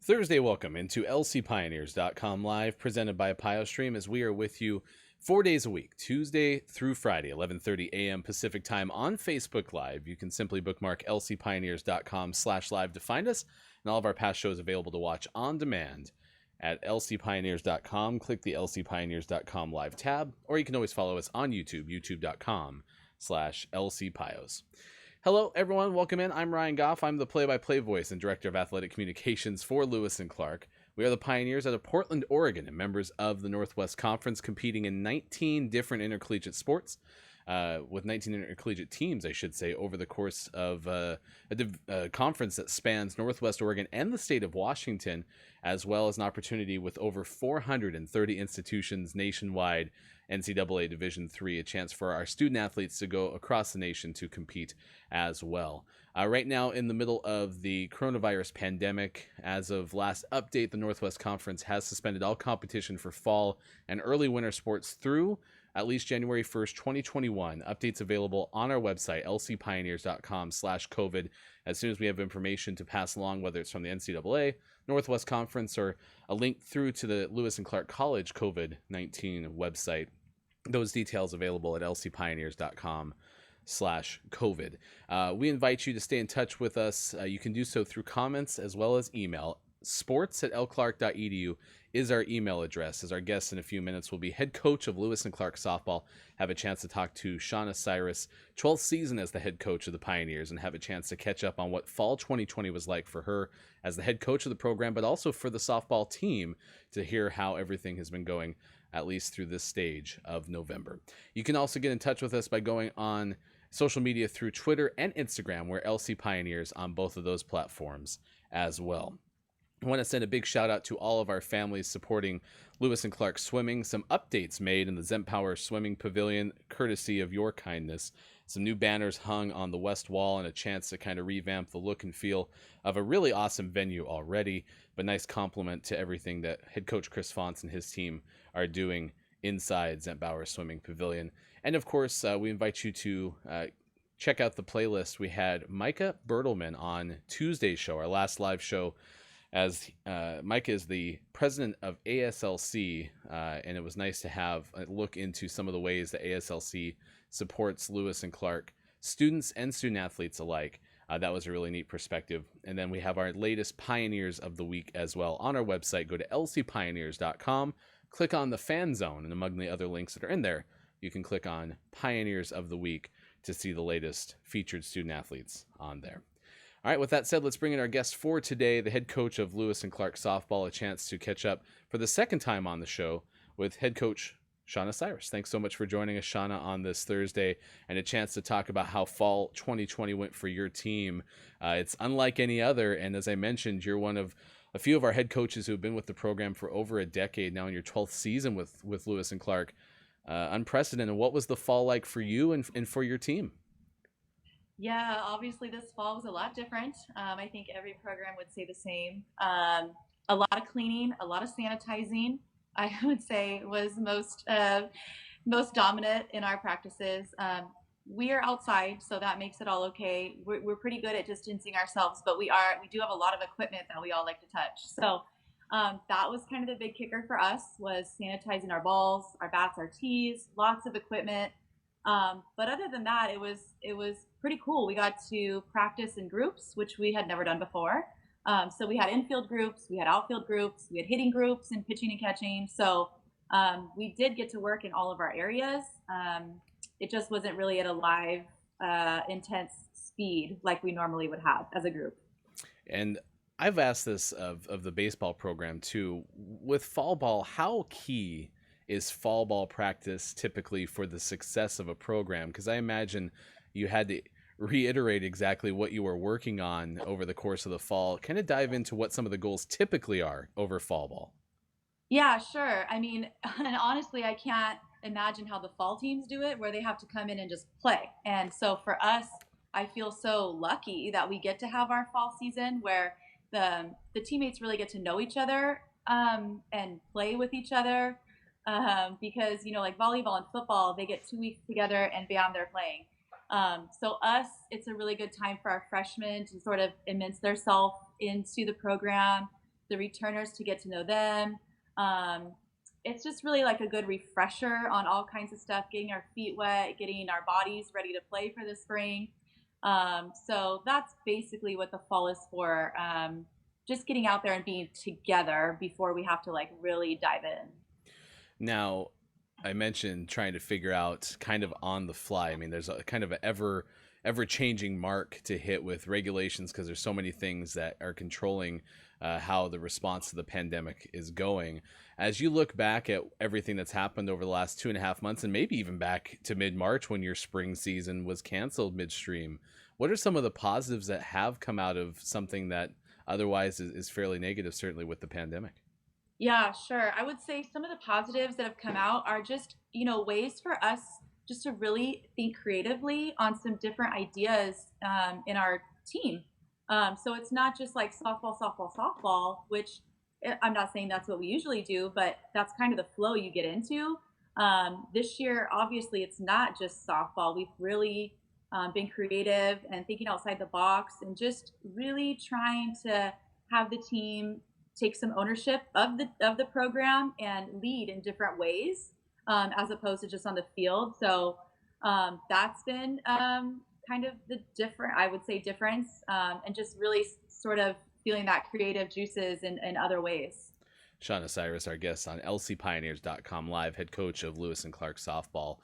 Thursday welcome into lcpioneers.com live, presented by PioStream, as we are with you 4 days a week, Tuesday through Friday, 11:30 a.m. Pacific time on Facebook Live. You can simply bookmark lcpioneers.com/live to find us, and all of our past shows available to watch on demand at lcpioneers.com. Click the lcpioneers.com live tab, or you can always follow us on YouTube, youtube.com/lcpios. Hello, everyone. Welcome in. I'm Ryan Goff. I'm the play-by-play voice and director of athletic communications for Lewis and Clark. We are the Pioneers out of Portland, Oregon, and members of the Northwest Conference, competing in 19 different intercollegiate sports, with 19 intercollegiate teams, I should say, over the course of a conference that spans Northwest Oregon and the state of Washington, as well as an opportunity with over 430 institutions nationwide, NCAA Division III, a chance for our student athletes to go across the nation to compete as well. Right now, in the middle of the coronavirus pandemic, as of last update, the Northwest Conference has suspended all competition for fall and early winter sports through at least January 1st, 2021. Updates available on our website, lcpioneers.com/COVID, as soon as we have information to pass along, whether it's from the NCAA, Northwest Conference, or a link through to the Lewis and Clark College COVID-19 website. Those details available at lcpioneers.com/COVID. We invite you to stay in touch with us. You can do so through comments as well as email. sports@lclark.edu is our email address. As our guest in a few minutes will be head coach of Lewis and Clark softball. Have a chance to talk to Shawna Cyrus, 12th season as the head coach of the Pioneers, and have a chance to catch up on what fall 2020 was like for her as the head coach of the program, but also for the softball team, to hear how everything has been going, at least through this stage of November. You can also get in touch with us by going on social media through Twitter and Instagram. We're LC Pioneers on both of those platforms as well. I want to send a big shout out to all of our families supporting Lewis and Clark swimming. Some updates made in the Zempower Swimming Pavilion, courtesy of your kindness. Some new banners hung on the west wall, and a chance to kind of revamp the look and feel of a really awesome venue already, but nice compliment to everything that head coach Chris Fonts and his team are doing inside Zempower Swimming Pavilion. And of course, we invite you to check out the playlist. We had Micah Bertelman on Tuesday's show, our last live show, as Mike is the president of ASLC, and it was nice to have a look into some of the ways that ASLC supports Lewis and Clark students and student athletes alike. That was a really neat perspective. And then we have our latest Pioneers of the Week as well on our website. Go to lcpioneers.com, click on the fan zone, and among the other links that are in there, you can click on Pioneers of the Week to see the latest featured student athletes on there. All right, with that said, let's bring in our guest for today, the head coach of Lewis and Clark softball, a chance to catch up for the second time on the show with head coach Shawna Cyrus. Thanks so much for joining us, Shawna, on this Thursday, and a chance to talk about how fall 2020 went for your team. It's unlike any other, and as I mentioned, you're one of a few of our head coaches who have been with the program for over a decade now, in your 12th season with Lewis and Clark. Unprecedented. What was the fall like for you and for your team? Yeah, obviously this fall was a lot different. I think every program would say the same. A lot of cleaning, a lot of sanitizing, I would say was most dominant in our practices. We are outside, so that makes it all okay. We're pretty good at distancing ourselves, but we do have a lot of equipment that we all like to touch. So that was kind of the big kicker for us, was sanitizing our balls, our bats, our tees, lots of equipment. But other than that, it was pretty cool. We got to practice in groups, which we had never done before. So we had infield groups, we had outfield groups, we had hitting groups and pitching and catching. So we did get to work in all of our areas. It just wasn't really at a live, intense speed like we normally would have as a group. And I've asked this of the baseball program too. With fall ball, how key is fall ball practice typically for the success of a program? Because I imagine you had to reiterate exactly what you were working on over the course of the fall. Kind of dive into what some of the goals typically are over fall ball. Yeah, sure. I mean, and honestly, I can't imagine how the fall teams do it, where they have to come in and just play. And so for us, I feel so lucky that we get to have our fall season where the teammates really get to know each other, and play with each other. Because, like volleyball and football, they get 2 weeks together and bam, they're playing. So us, it's a really good time for our freshmen to sort of immerse themselves into the program, the returners to get to know them. Um, it's just really like a good refresher on all kinds of stuff, getting our feet wet, getting our bodies ready to play for the spring. So that's basically what the fall is for. Just getting out there and being together before we have to like really dive in. Now, I mentioned trying to figure out kind of on the fly. I mean, there's a kind of an ever changing mark to hit with regulations because there's so many things that are controlling how the response to the pandemic is going. As you look back at everything that's happened over the last 2.5 months, and maybe even back to mid-March when your spring season was canceled midstream, what are some of the positives that have come out of something that otherwise is fairly negative, certainly with the pandemic? Yeah, sure. I would say some of the positives that have come out are just, ways for us just to really think creatively on some different ideas in our team. So it's not just like softball, softball, softball, which I'm not saying that's what we usually do, but that's kind of the flow you get into. This year, obviously, it's not just softball. We've really been creative and thinking outside the box and just really trying to have the team take some ownership of the program and lead in different ways as opposed to just on the field. So that's been kind of the different, I would say, difference, and just really sort of feeling that creative juices in other ways. Shawna Cyrus, our guest on lcpioneers.com live, head coach of Lewis and Clark softball.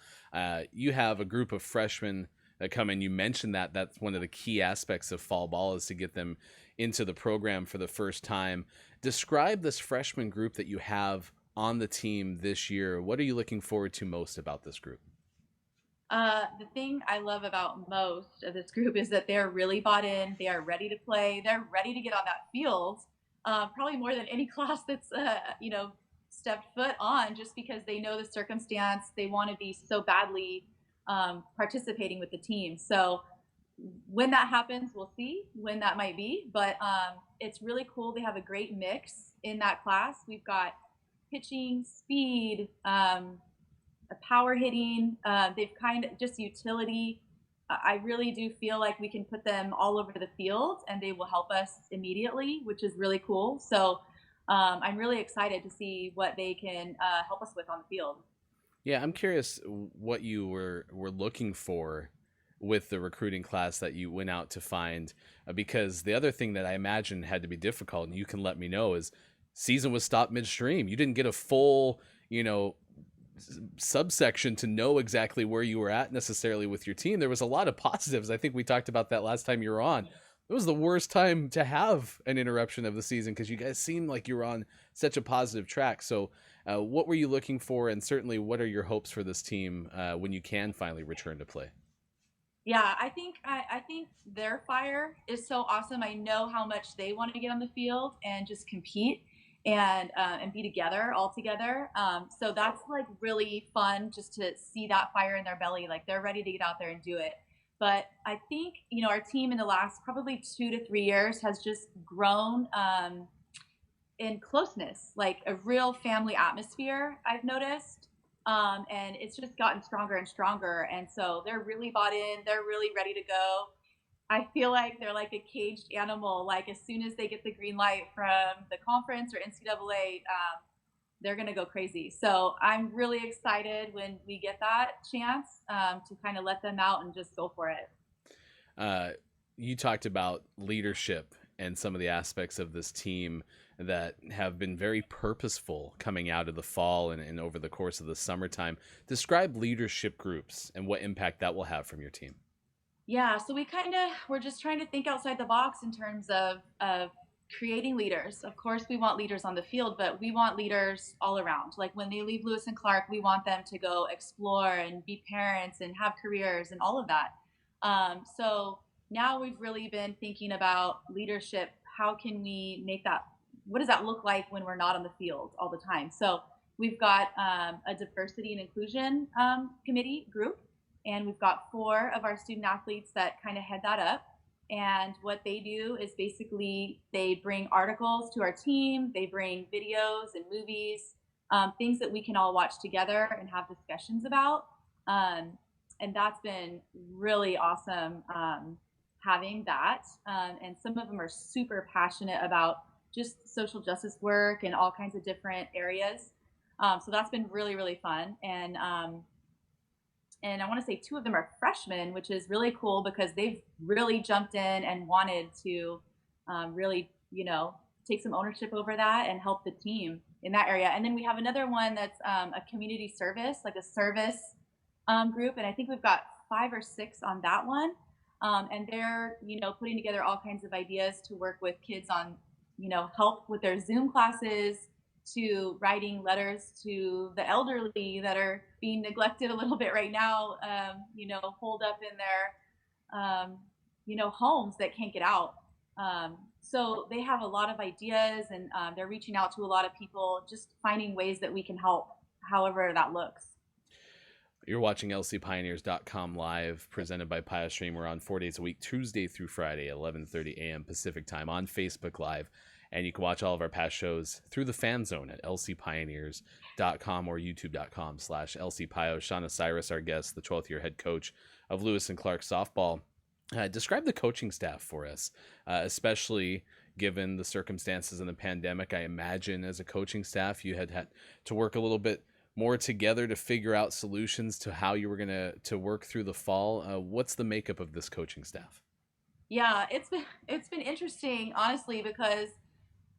You have a group of freshmen that come in. You mentioned that that's one of the key aspects of fall ball is to get them into the program for the first time. Describe this freshman group that you have on the team this year. What are you looking forward to most about this group? The thing I love about most of this group is that they're really bought in. They are ready to play. They're ready to get on that field. Probably more than any class that's stepped foot on, just because they know the circumstance. They want to be so badly participating with the team. So when that happens, we'll see when that might be. But it's really cool. They have a great mix in that class. We've got pitching, speed, power hitting. They've kind of just utility. I really do feel like we can put them all over the field and they will help us immediately, which is really cool. So I'm really excited to see what they can help us with on the field. Yeah, I'm curious what you were looking for with the recruiting class that you went out to find, because the other thing that I imagine had to be difficult, and you can let me know, is season was stopped midstream. You didn't get a full, subsection to know exactly where you were at necessarily with your team. There was a lot of positives. I think we talked about that last time you were on. It was the worst time to have an interruption of the season because you guys seemed like you were on such a positive track. So what were you looking for, and certainly what are your hopes for this team when you can finally return to play? Yeah, I think their fire is so awesome. I know how much they want to get on the field and just compete and be together all together. So that's like really fun just to see that fire in their belly. Like they're ready to get out there and do it. But I think our team in the last probably 2 to 3 years has just grown in closeness, like a real family atmosphere. I've noticed. And it's just gotten stronger and stronger. And so they're really bought in. They're really ready to go. I feel like they're like a caged animal. Like as soon as they get the green light from the conference or NCAA, they're going to go crazy. So I'm really excited when we get that chance to kind of let them out and just go for it. Uh, you talked about leadership and some of the aspects of this team that have been very purposeful coming out of the fall and over the course of the summertime. Describe leadership groups and what impact that will have from your team. Yeah, so we're just trying to think outside the box in terms of creating leaders. Of course, we want leaders on the field, but we want leaders all around. Like when they leave Lewis and Clark, we want them to go explore and be parents and have careers and all of that. So now we've really been thinking about leadership. How can we make that? What does that look like when we're not on the field all the time? So we've got a diversity and inclusion committee group, and we've got 4 of our student athletes that kind of head that up. And what they do is basically they bring articles to our team, they bring videos and movies, things that we can all watch together and have discussions about. And that's been really awesome having that. And some of them are super passionate about just social justice work and all kinds of different areas. So that's been really, really fun. And I want to say two of them are freshmen, which is really cool because they've really jumped in and wanted to really, take some ownership over that and help the team in that area. And then we have another one that's a community service, like a service group, and I think we've got 5 or 6 on that one. And they're, putting together all kinds of ideas to work with kids on, help with their Zoom classes, to writing letters to the elderly that are being neglected a little bit right now, holed up in their, homes that can't get out. So they have a lot of ideas, and they're reaching out to a lot of people, just finding ways that we can help, however that looks. You're watching lcpioneers.com live, presented by PioStream. We're on 4 days a week, Tuesday through Friday, 11:30 a.m. Pacific time on Facebook Live. And you can watch all of our past shows through the fan zone at lcpioneers.com or youtube.com/lcpio. Shawna Cyrus, our guest, the 12th year head coach of Lewis and Clark softball. Describe the coaching staff for us, especially given the circumstances in the pandemic. I imagine as a coaching staff, you had to work a little bit more together to figure out solutions to how you were going to work through the fall. What's the makeup of this coaching staff? Yeah, it's been interesting, honestly, because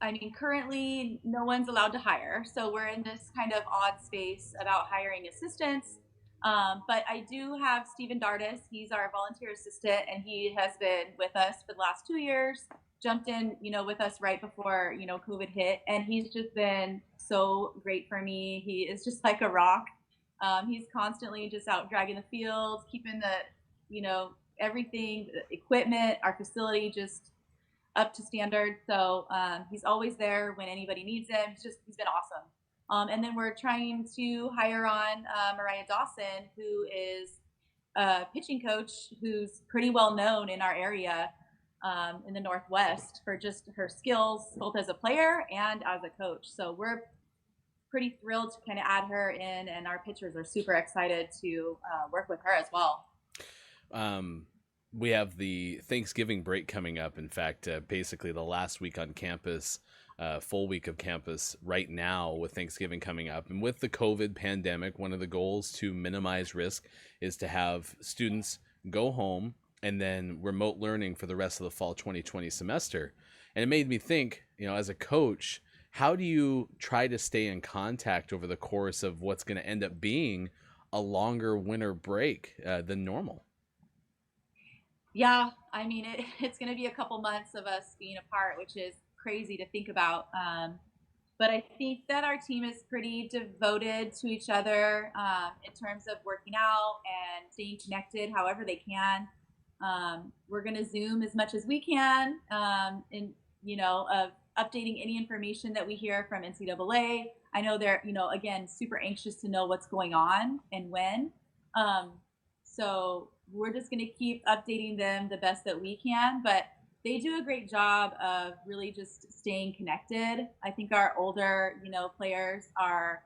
I mean, currently no one's allowed to hire, so we're in this kind of odd space about hiring assistants. But I do have Stephen Dardis. He's our volunteer assistant, and he has been with us for the last 2 years. Jumped in, with us right before COVID hit, and he's just been so great for me. He is just like a rock. He's constantly just out dragging the fields, keeping the, everything, the equipment, our facility just up to standard. So he's always there when anybody needs him. He's been awesome. And then we're trying to hire on Mariah Dawson, who is a pitching coach who's pretty well known in our area, in the Northwest, for just her skills, both as a player and as a coach. So we're pretty thrilled to kind of add her in, and our pitchers are super excited to work with her as well. We have the Thanksgiving break coming up. In fact, basically the last week on campus, full week of campus right now, with Thanksgiving coming up. And with the COVID pandemic, one of the goals to minimize risk is to have students go home and then remote learning for the rest of the fall 2020 semester. And it made me think, as a coach, how do you try to stay in contact over the course of what's going to end up being a longer winter break than normal? Yeah, I mean, it's going to be a couple months of us being apart, which is crazy to think about. But I think that our team is pretty devoted to each other, in terms of working out and staying connected however they can. We're going to Zoom as much as we can, of updating any information that we hear from NCAA. I know they're, again, super anxious to know what's going on and when. So we're just going to keep updating them the best that we can. But they do a great job of really just staying connected. I think our older, players are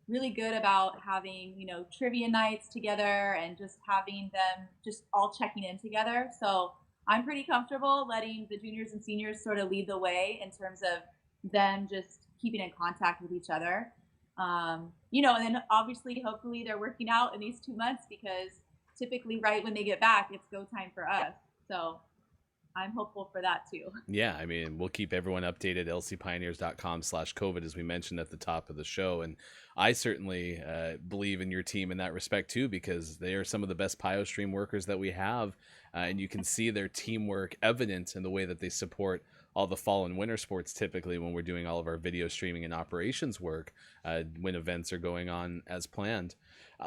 really good about having, trivia nights together and just having them just all checking in together. So I'm pretty comfortable letting the juniors and seniors sort of lead the way in terms of them just keeping in contact with each other. And then obviously, hopefully they're working out in these 2 months, because typically right when they get back, it's go time for us. So I'm hopeful for that too. Yeah, I mean, we'll keep everyone updated at lcpioneers.com/COVID, as we mentioned at the top of the show. And I certainly believe in your team in that respect too, because they are some of the best PioStream workers that we have. And you can see their teamwork evident in the way that they support all the fall and winter sports, typically when we're doing all of our video streaming and operations work, when events are going on as planned.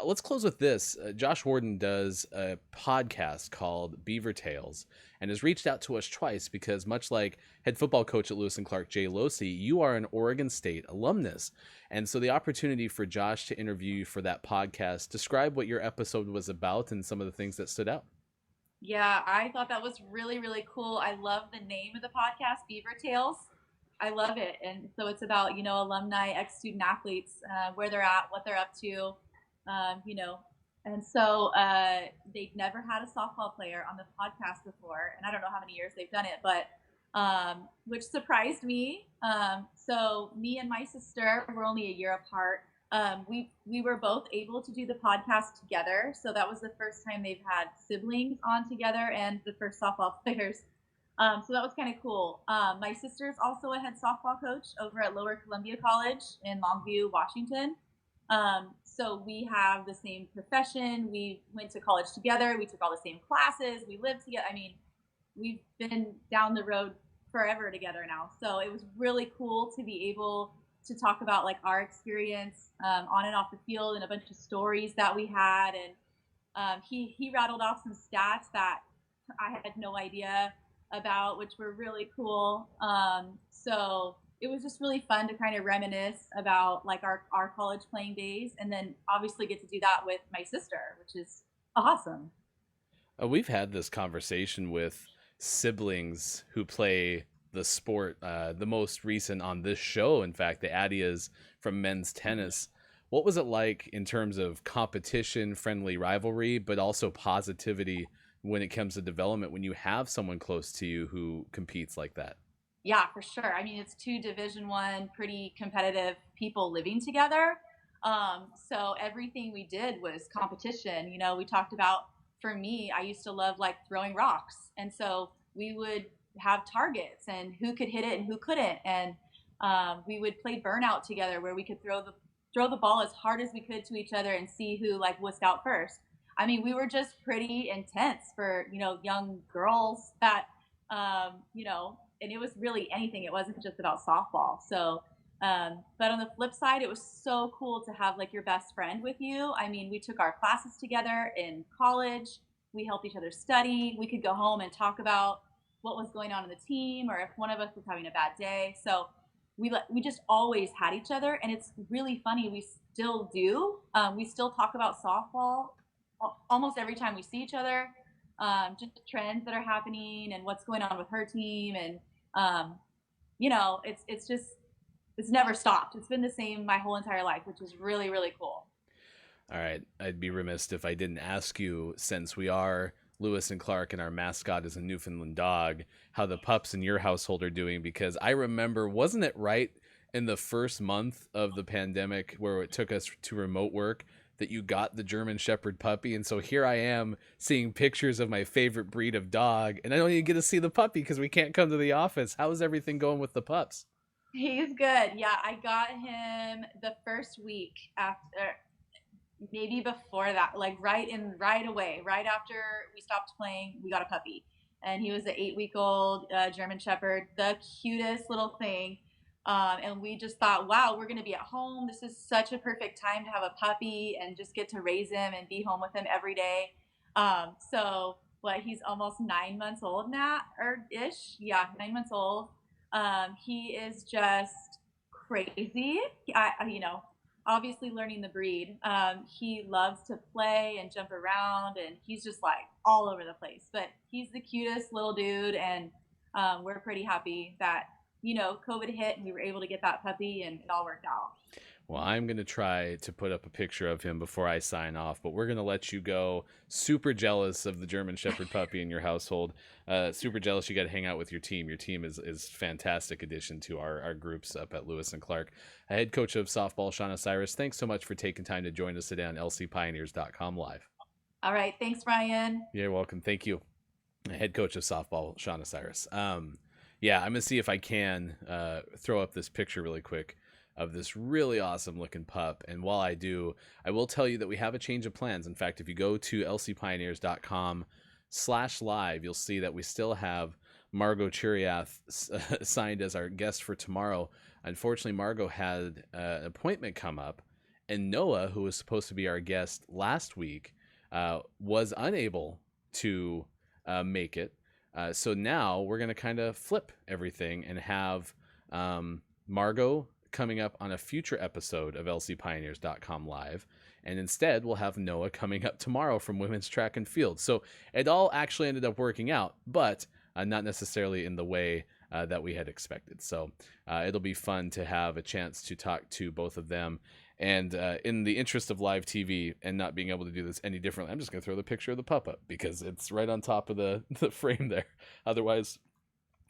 Let's close with this. Josh Warden does a podcast called Beavertails and has reached out to us twice because, much like head football coach at Lewis and Clark, Jay Losey, you are an Oregon State alumnus. And so the opportunity for Josh to interview you for that podcast, describe what your episode was about and some of the things that stood out. Yeah, I thought that was really, really cool. I love the name of the podcast, Beavertails. I love it. And so it's about, alumni, ex-student athletes, where they're at, what they're up to, And so they've never had a softball player on the podcast before. And I don't know how many years they've done it, but which surprised me. So me and my sister were only a year apart. We were both able to do the podcast together, so that was the first time they've had siblings on together and the first softball players. So that was kind of cool. My sister is also a head softball coach over at Lower Columbia College in Longview, Washington. So we have the same profession. We went to college together. We took all the same classes. We lived together. I mean, we've been down the road forever together now. So it was really cool to be able to talk about like our experience on and off the field and a bunch of stories that we had. And he rattled off some stats that I had no idea about, which were really cool. So it was just really fun to kind of reminisce about like our college playing days, and then obviously get to do that with my sister, which is awesome. We've had this conversation with siblings who play the sport. The most recent on this show, in fact, the Adias from men's tennis. What was it like in terms of competition, friendly rivalry, but also positivity when it comes to development when you have someone close to you who competes like that? Yeah, for sure. I mean, it's two Division 1 pretty competitive people living together. So everything we did was competition. You know, we talked about, for me, I used to love like throwing rocks, and so we would have targets and who could hit it and who couldn't, and we would play burnout together where we could throw the ball as hard as we could to each other and see who like whisked out first. I mean, we were just pretty intense for young girls that and it was really anything. It wasn't just about softball. So, but on the flip side, it was so cool to have like your best friend with you. I mean, we took our classes together in college. We helped each other study. We could go home and talk about what was going on in the team, or if one of us was having a bad day. So we just always had each other, and it's really funny. We still do. We still talk about softball almost every time we see each other. Just trends that are happening and what's going on with her team, and it's just it's never stopped. It's been the same my whole entire life, which is really really cool. All right, I'd be remiss if I didn't ask you, since we are Lewis and Clark and our mascot is a Newfoundland dog, how the pups in your household are doing, because I remember, wasn't it right in the first month of the pandemic where it took us to remote work that you got the German Shepherd puppy? And so here I am seeing pictures of my favorite breed of dog, and I don't even get to see the puppy because we can't come to the office. How's everything going with the pups? He's good. Yeah, I got him the first week after, maybe before that, like right away, right after we stopped playing, we got a puppy, and he was an 8 week old German Shepherd, the cutest little thing. And we just thought, wow, we're going to be at home. This is such a perfect time to have a puppy and just get to raise him and be home with him every day. So what, he's almost 9 months old now, or ish. Yeah, 9 months old. He is just crazy. Obviously learning the breed. He loves to play and jump around, and he's just like all over the place. But he's the cutest little dude, and we're pretty happy that COVID hit and we were able to get that puppy, and it all worked out. Well, I'm going to try to put up a picture of him before I sign off, but we're going to let you go. Super jealous of the German Shepherd puppy in your household. Super jealous you got to hang out with your team. Your team is fantastic addition to our groups up at Lewis and Clark. Head coach of softball, Shawna Cyrus, thanks so much for taking time to join us today on lcpioneers.com live. All right. Thanks, Ryan. You're welcome. Thank you. Head coach of softball, Shawna Cyrus. Yeah, I'm going to see if I can throw up this picture really quick of this really awesome looking pup. And while I do, I will tell you that we have a change of plans. In fact, if you go to lcpioneers.com/live, you'll see that we still have Margot Chiriath signed as our guest for tomorrow. Unfortunately, Margot had an appointment come up, and Noah, who was supposed to be our guest last week, was unable to make it. So now we're going to kind of flip everything and have Margot coming up on a future episode of lcpioneers.com live, and instead we'll have Noah coming up tomorrow from women's track and field. So it all actually ended up working out, but not necessarily in the way that we had expected. So it'll be fun to have a chance to talk to both of them. And in the interest of live TV and not being able to do this any differently, I'm just going to throw the picture of the pup up because it's right on top of the frame there. Otherwise,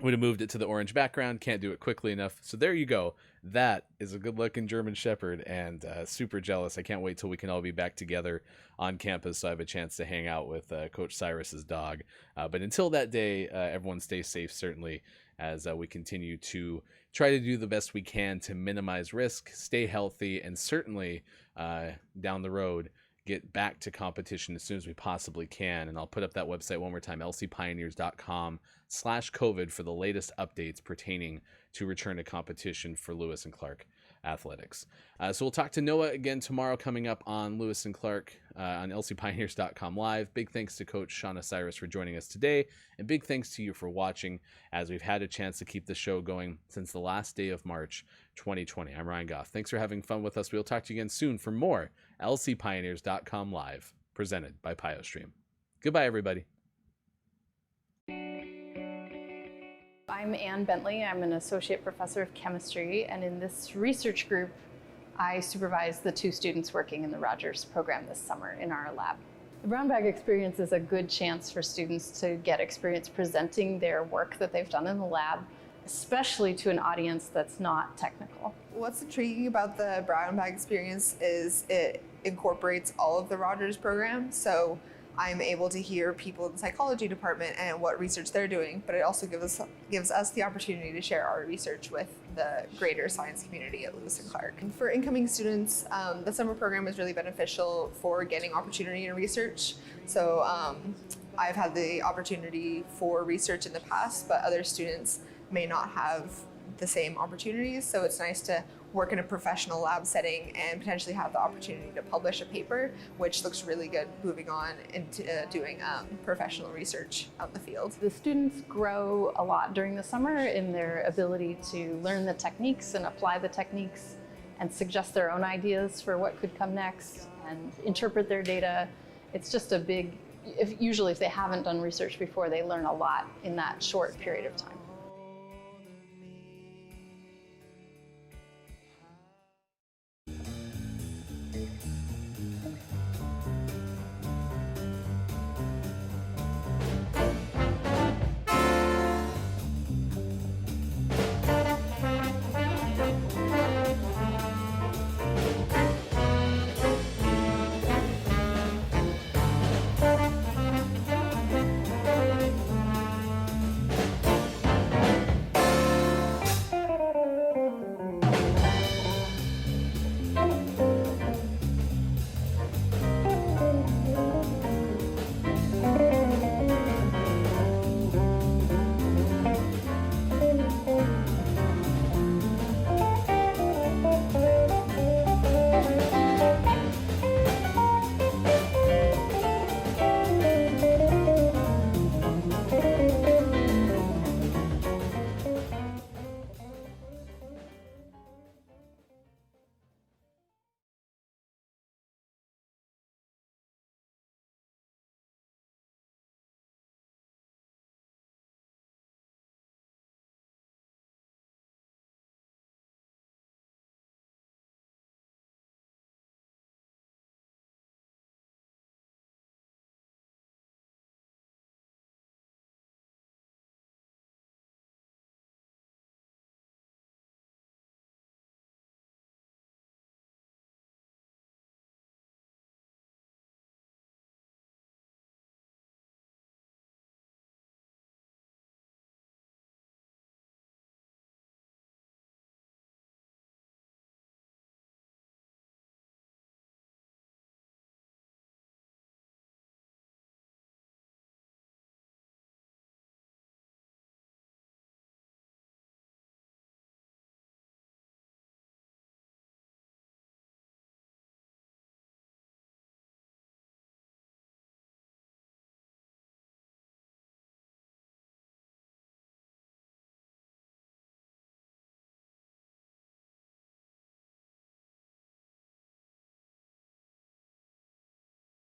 Would have moved it to the orange background. Can't do it quickly enough. So there you go. That is a good-looking German Shepherd, and super jealous. I can't wait till we can all be back together on campus so I have a chance to hang out with Coach Cyrus's dog. But until that day, everyone stay safe, certainly, as we continue to try to do the best we can to minimize risk, stay healthy, and certainly down the road, get back to competition as soon as we possibly can. And I'll put up that website one more time, lcpioneers.com/COVID, for the latest updates pertaining to return to competition for Lewis and Clark athletics. So we'll talk to Noah again tomorrow, coming up on Lewis and Clark on lcpioneers.com live. Big thanks to Coach Shawna Cyrus for joining us today, and big thanks to you for watching, as we've had a chance to keep the show going since the last day of March 2020. I'm Ryan Goff. Thanks for having fun with us. We'll talk to you again soon for more lcpioneers.com live, presented by PioStream. Goodbye, everybody. I'm Ann Bentley. I'm an associate professor of chemistry, and in this research group, I supervise the 2 students working in the Rogers program this summer in our lab. The brown bag experience is a good chance for students to get experience presenting their work that they've done in the lab, especially to an audience that's not technical. What's intriguing about the brown bag experience is it incorporates all of the Rogers program. So I'm able to hear people in the psychology department and what research they're doing, but it also gives us the opportunity to share our research with the greater science community at Lewis and Clark. And for incoming students, the summer program is really beneficial for getting opportunity in research. So I've had the opportunity for research in the past, but other students may not have the same opportunities. So it's nice to work in a professional lab setting and potentially have the opportunity to publish a paper, which looks really good moving on into doing professional research out in the field. The students grow a lot during the summer in their ability to learn the techniques and apply the techniques and suggest their own ideas for what could come next and interpret their data. It's just a big, usually if they haven't done research before, they learn a lot in that short period of time.